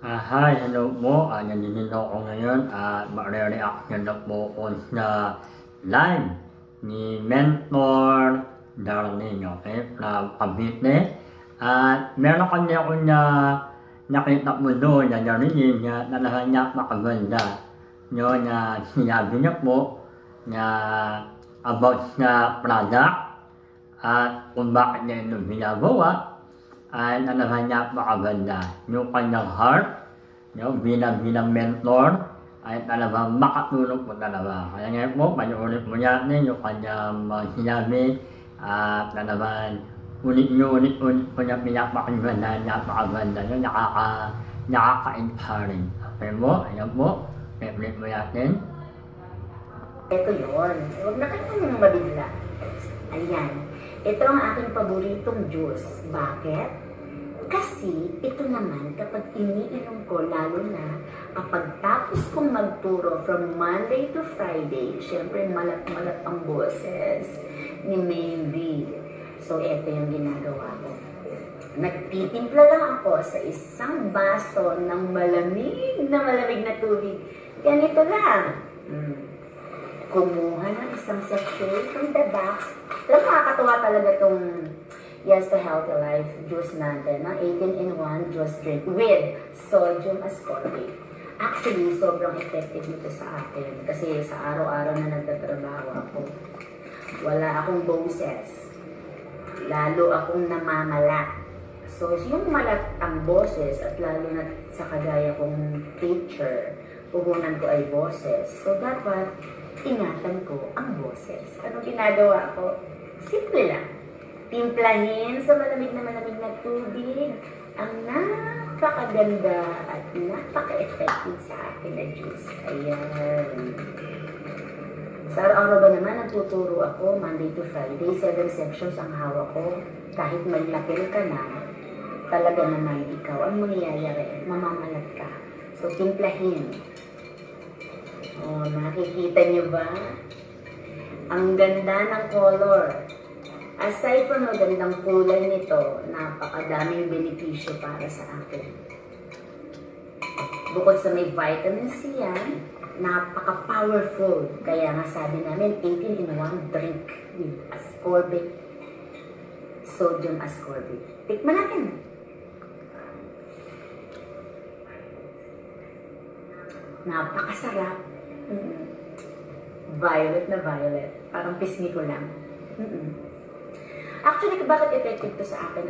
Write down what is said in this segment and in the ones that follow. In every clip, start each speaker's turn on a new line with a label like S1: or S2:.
S1: Hi, hello po. Nandito ako ngayon at magre-reaction na po ako sa live ni Mentor Darlene, okay, from Cavite. At meron kanya ako na nakita mo doon na narinig niya na napakaganda. Yun na sinabi niya po na about sa product at kung bakit niya ito ginagawa. Ay talagang napakaganda. Yung kanyang heart, yung bilang mentor, ay talagang makatulong po talaga. Kaya ngayon po, panoorin po natin yung kanyang sinabi at talagang ulit po niya pinapakinggan na napakaganda. Yung nakaka-inspiring. Okay po, ayan po, favorite po natin.
S2: Ito yun. Huwag na kayong mabigla. Ayan. Ito ang aking paboritong juice. Bakit? Kasi ito naman kapag iniinom ko, lalo na kapag tapos kong magturo from Monday to Friday, syempre malat-malat ang boses ni Maybe. So ito yung ginagawa ko. Nagtitimpla lang ako sa isang baso ng malamig na tubig. Ganito lang. Kumuha ng isang sachet from the box. Alam, nakakatuwa talaga itong Yes to Healthy Life juice natin, na 18-in-1 juice drink with sodium ascorbate. Actually, sobrang effective nito sa akin kasi sa araw-araw na nagtatrabaho ako, wala akong boses. Lalo akong namamala. So, yung malat ang boses at lalo na sa kagaya kong teacher, puhunan ko ay boses. So, dapat ingatan ko ang boses. Anong ginagawa ko? Simple lang. Timplahin sa malamig na tubig ang napakaganda at napaka-effective sa akin na juice. Ayan. Sa araw-araw ba naman, nagtuturo ako Monday to Friday, 7 sections ang hawak ko. Kahit may lapel ka na, talaga naman ikaw ang mangyayari, mamamalat ka. So, timplahin. Oh, nakikita niyo ba? Ang ganda ng color. Aside from magandang kulay nito, napakadaming benepisyo para sa akin. Bukod sa may vitamin C yan, napaka-powerful. Kaya nga sabi namin, 18-in-1 drink with ascorbate, sodium ascorbate. Tikman natin. Napakasarap. Violet na violet. Parang pisngi ko lang. Actually, bakit effective to sa akin?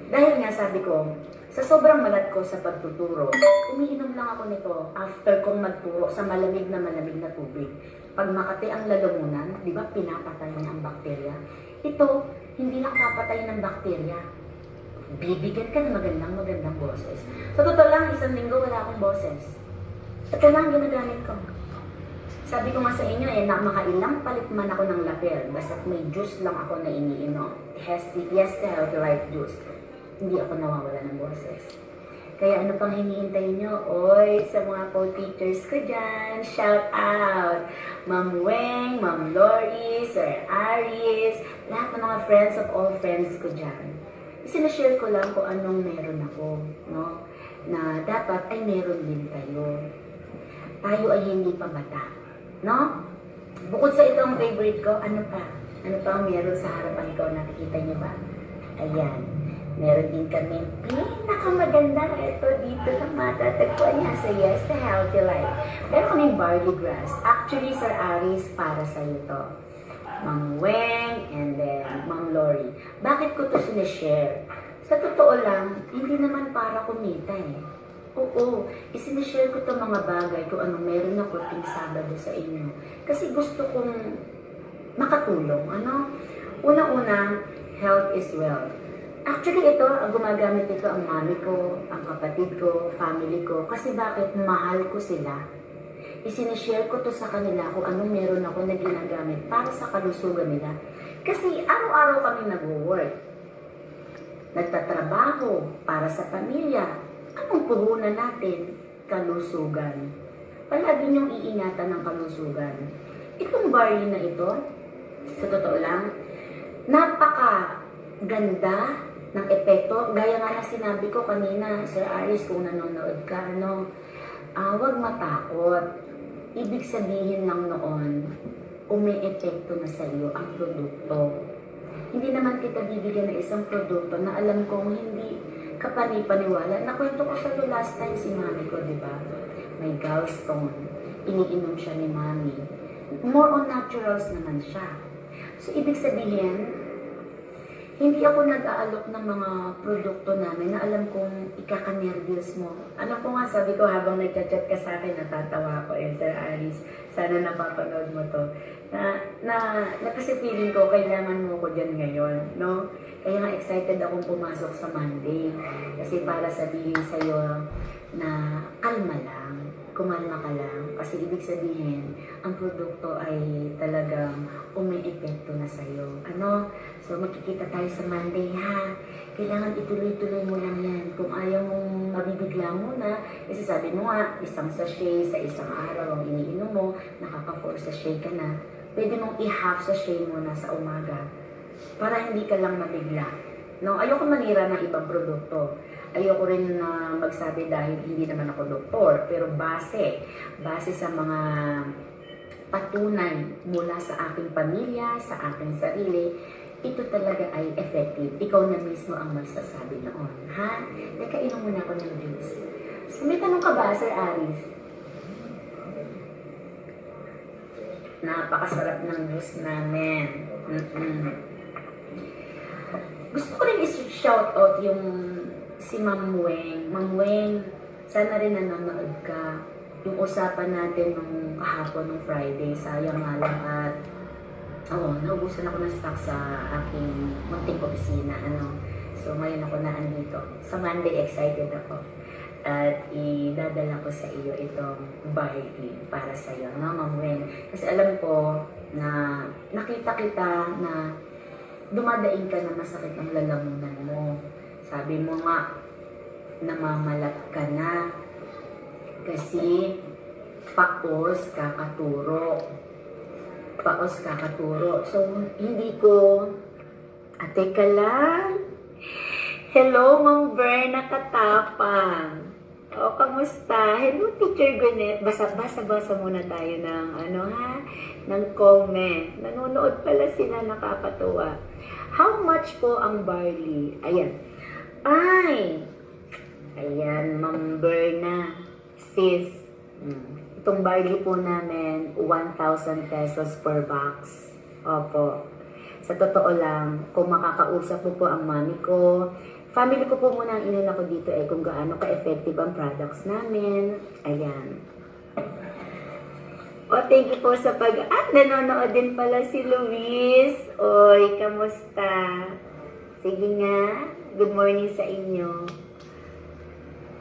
S2: Dahil nga sabi ko, sa sobrang malat ko sa pagtuturo, umiinom lang ako nito after kong magturo sa malamig na tubig. Pag makati ang lalamunan, di ba pinapatay na ang bakterya? Ito, hindi lang papatay ng bakterya. Bibigyan ka ng magandang boses. Sa totoo lang, isang linggo wala akong boses. Ito lang ginagamit ko. Sabi ko nga sa inyo na makailang palit man ako ng lapel, basta may juice lang ako na iniinom. Yes to Healthy Life juice. Hindi ako nawawala ng boses. Kaya ano pang hinihintay nyo? Oy, sa mga co-teachers ko dyan, shout out! Ma'am Weng, Ma'am Lori, Sir Aris, lahat ng mga friends of all friends ko dyan. Sinashare ko lang kung anong meron ako, no? Na dapat ay meron din tayo. Tayo ay hindi pa bata. No? Bukod sa itong favorite ko, ano pa? Ano pa ang meron sa harapan ko? Nakikita niyo ba? Ayan. Meron din kami pinakamaganda ito dito lang matatagpuan niya sa Yes to Healthy Life. Meron kaming barley grass. Actually, Sir Aris, para sa iyo to. Ma'am Weng and then Ma'am Lori. Bakit ko to sinishare? Sa totoo lang, hindi naman para kumita eh. Oo, isinishare ko itong mga bagay kung anong meron ako ting Sabado sa inyo. Kasi gusto kong makatulong. Una-una, health is wealth. Actually, ito, ang gumagamit ito ang mami ko, ang kapatid ko, family ko. Kasi bakit? Mahal ko sila. Isinishare ko to sa kanila kung anong meron ako na ginagamit para sa kalusugan nila. Kasi araw-araw kami nag-work. Nagtatrabaho para sa pamilya. Anong puhunan natin? Kalusugan. Palagi niyong iingatan ng kalusugan. Itong barley na ito, sa totoo lang, napaka-ganda ng epekto. Gaya nga na sinabi ko kanina, Sir Aris, kung nanonood ka, huwag matakot. Ibig sabihin lang noon, umi-epekto na sa iyo ang produkto. Hindi naman kita bibigyan ng isang produkto na alam kong hindi ka panipaniwala. Nakwento ko sa iyo last time si mami ko, di ba? May gallstone. Iniinom siya ni mami. More on naturals naman siya. So, ibig sabihin, hindi ako nag-aalok ng mga produkto namin na alam kong ikaka-nervous mo. Alam ko nga, sabi ko habang nagchat-chat ka sa akin, natatawa ko Sir Aris. Sana napapanood mo to. Kasi feeling ko, kailangan mo ko dyan ngayon, no? Kaya nga excited akong pumasok sa Monday. Kasi para sabihin sa'yo na kalma lang. Kumalma ka lang. Kasi ibig sabihin, ang produkto ay talagang umi-epekto na sa'yo. So makikita tayo sa Monday, ha? Kailangan ituloy-tuloy mo lang yan. Kung ayaw mong mabibigla muna, kasi sabi mo nga, isang sachet sa isang araw ang iniinom mo, nakaka-4 sachet ka na. Pwede mong i-half sachet muna sa umaga para hindi ka lang mabigla. No? Ayoko manira ng ibang produkto. Ayoko rin na magsabi dahil hindi naman ako doktor, pero base sa mga patunay mula sa aking pamilya, sa aking sarili, ito talaga ay effective. Ikaw na mismo ang magsasabi noon. Ha? Teka, inom muna ako ng juice. So, may tanong ka ba, Sir Aris? Napakasarap ng juice namin. Gusto ko rin i-shout out yung si Ma'am Weng. Ma'am Weng, sana rin nanonood ka. Yung usapan natin nung kahapon, nung Friday, sayang nga lang at naubusan ako ng stock sa aking munting opisina. So, ngayon ako na andito. Sa Monday, excited ako. At idadala ko sa iyo itong barley para sa iyo, no, Ma'am Weng? Kasi alam ko na nakita kita na dumadaing ka na masakit ang lalamunan mo. Sabi mo nga, namamalat ka na kasi paos kakaturo. Paos kakaturo. So, hindi ko, teka lang. Hello, Ma'am Bern, nakatapang. Kamusta? Hello, Teacher Gunette. Basa muna tayo ng, ng comment. Nanonood pala sila, nakakatuwa. How much po ang barley? Ayan. Ayan, Ma'am Berna, sis. Itong barley po namin, 1,000 pesos per box. Opo. Sa totoo lang, kung makakausap po ang mami ko, family ko po muna ang inuna ko dito kung gaano ka-effective ang products namin. Ayan. Thank you po sa nanonood din pala si Luis. Oy, kamusta? Sige nga. Good morning sa inyo.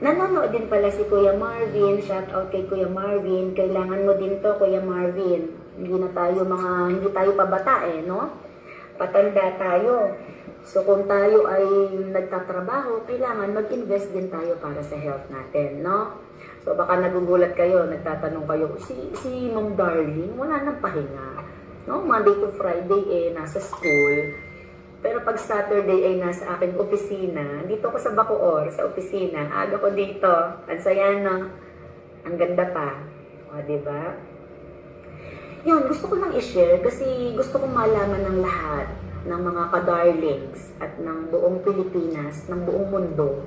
S2: Nanonood din pala si Kuya Marvin. Shout out kay Kuya Marvin. Kailangan mo din to, Kuya Marvin. Hindi tayo pabata no? Patanda tayo. So kung tayo ay nagtatrabaho, kailangan mag-invest din tayo para sa health natin, no? So baka nagugulat kayo, nagtatanong kayo, si Ma'am Darling, wala nang pahinga. No? Monday to Friday nasa school. Pero pag Saturday ay nasa aking opisina, dito ako sa Bacoor, sa opisina, aga ko dito, ang saya na, ang ganda pa. Diba? Yun, gusto ko lang i-share kasi gusto kong malaman ng lahat ng mga ka-darlings at ng buong Pilipinas, ng buong mundo,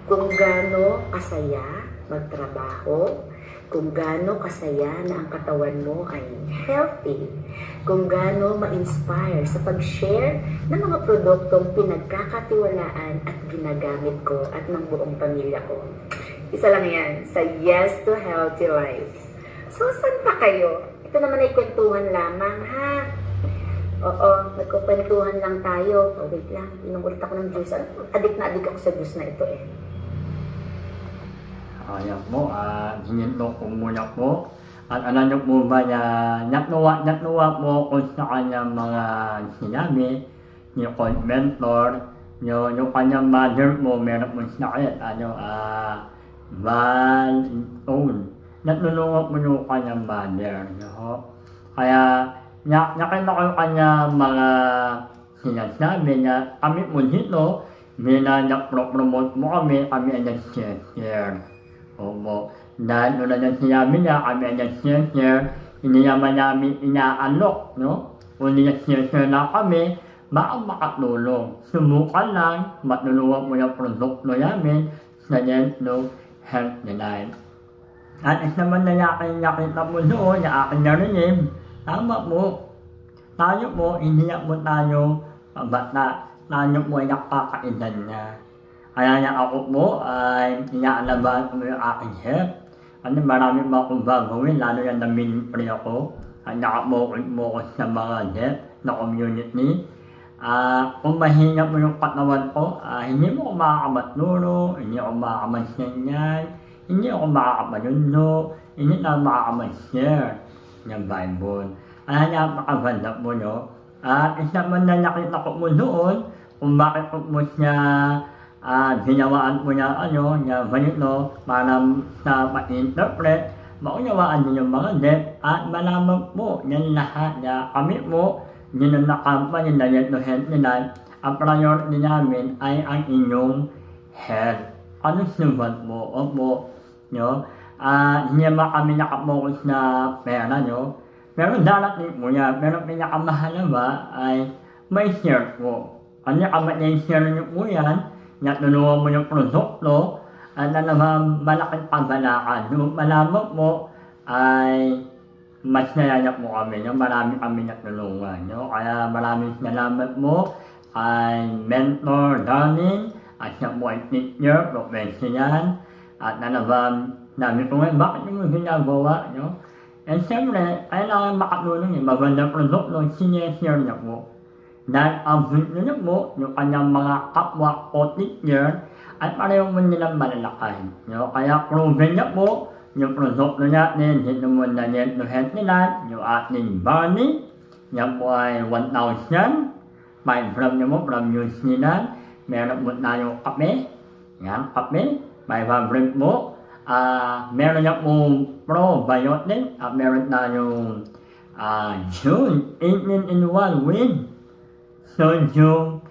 S2: kung gaano kasaya magtrabaho, kung gaano kasaya na ang katawan mo ay healthy, kung gaano ma-inspire sa pag-share ng mga produktong pinagkakatiwalaan at ginagamit ko at ng buong pamilya ko. Isa lang yan, sa Yes to Healthy Life. So, saan pa kayo? Ito naman ay kwentuhan lamang, ha? Oo, nagkukwentuhan lang tayo. Wait lang, inom ulit ako ng juice. Adik na adik ako sa juice na ito
S1: Ayan po, hinintong ko muna po. At alam niyo po ba na natuwa po kung sa kanyang mga sinabi ni Coach Mentor, yung kanyang mother po, meron po sakit, natulungan po yung kanyang mother. Kaya, nakita ko yung kanyang mga sinasabi na kami po dito, minapromote mo kami ay nag-share. Opo. Dahil doon na sinabi niya, kami ay nag-share, hindi naman namin inaalok, no? Kung nag-share na kami, baka makatulong. Subukan lang, matulungan mo yung produkto namin sa Gentle Healthy Life. At isa naman na nakita mo doon, na aking narinig, tama po. Tayo po, hindi na po tayo bata. Tayo po ay nakakaedad na. Kaya na ako po ay inaalabahan ko yung aking health. Ano, marami pa akong gagawin, lalo na namin-pre ako. At nakapokit mo ko sa mga health na community. Kung mahina mo yung katawan ko, hindi mo ko makakamatulog, hindi ako makakamansanyan, hindi ako makakapanundo, hindi na makakaman-share ng Bible. Napakaganda po, no? At isa man na nakita ko mo doon, kung bakit mo siya ginawaan po niya na ganito para sa ma-interpret, maunawaan din yung mga death at malaman po ng lahat na kami po, yun na company na Gentle Healthy Life, ang priority namin ay ang inyong health. Ano subat mo? Opo, no? Hindi naman kami nakapokus na pera, no? Pero darating po yan, pero pinakamahalaga ay may share po. Ano kami na-share niyo po yan, natulungan mo yung produkto, at na naman malaking paggalakan. Yung malaman mo ay masaya na po kami, no? Marami kami natulungan, no? Kaya maraming salamat mo ay mentor Darling, at siya po ay teacher, professional, at na naman namin po ngayon, bakit mo ginagawa, no? And siyempre, kailangan makatulong yung magandang produkto, sineshare niya po. Dahil ang video niya po, yung kanyang mga kapwa o teacher, ay pareho mo nilang malalakay. No? Kaya proven niya po, yung produkto natin, dito mo na Gentle Healthy Life, yung ating Barney, yan po ay 1,000, 5 from niyo mo, from New Zealand, meron po tayong kape, yan, kape, 500 mo, meron niya pong probiotic, at meron tayong June 18 in 1 with sodium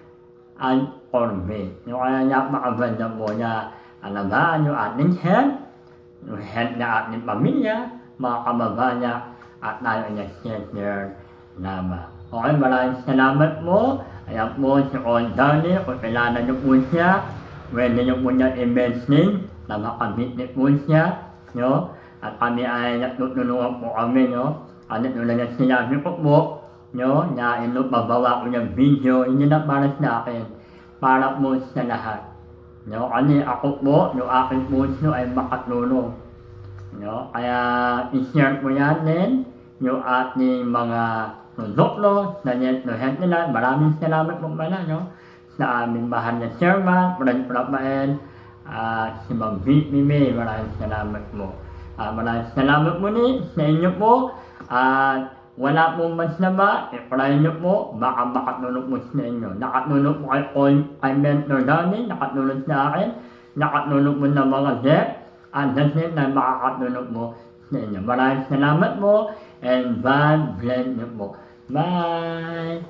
S1: and orbit. Yung kaya napakaganda po na alagaan yung ating health, yung health na ating pamilya, mga kamag-anak, at tayo ay nag-share naman. Okay, maraming salamat po. Ayan po si Old Darling, kung kailangan niyo po siya, pwede niyo po niya i-message, na makamit po siya, no? At kami ay natutulungan po kami, no? At tulad na sinabi ko po, no? Na pagbawa ko ng video, hindi na para sa akin, para po sa lahat. No? Kasi ako po, yung aking puso ay makatulong. No? Kaya i-share po yan din, yung ating mga produkto na Gentle Healthy Life. Maraming salamat po pala, no? Sa aming mahal na chairman, Brad Rafael, si Ma'am VP May, maraming salamat mo. Maraming salamat mo ni sa inyo po. Wala pong masama, i-try nyo po, baka makatulog po sa inyo. Nakatulog po kay Mentor Darling, nakatulog sa akin, nakatulog po ng mga deck, at that's it na makakatulog po sa inyo. Maraming salamat po, and God bless nyo po. Bye!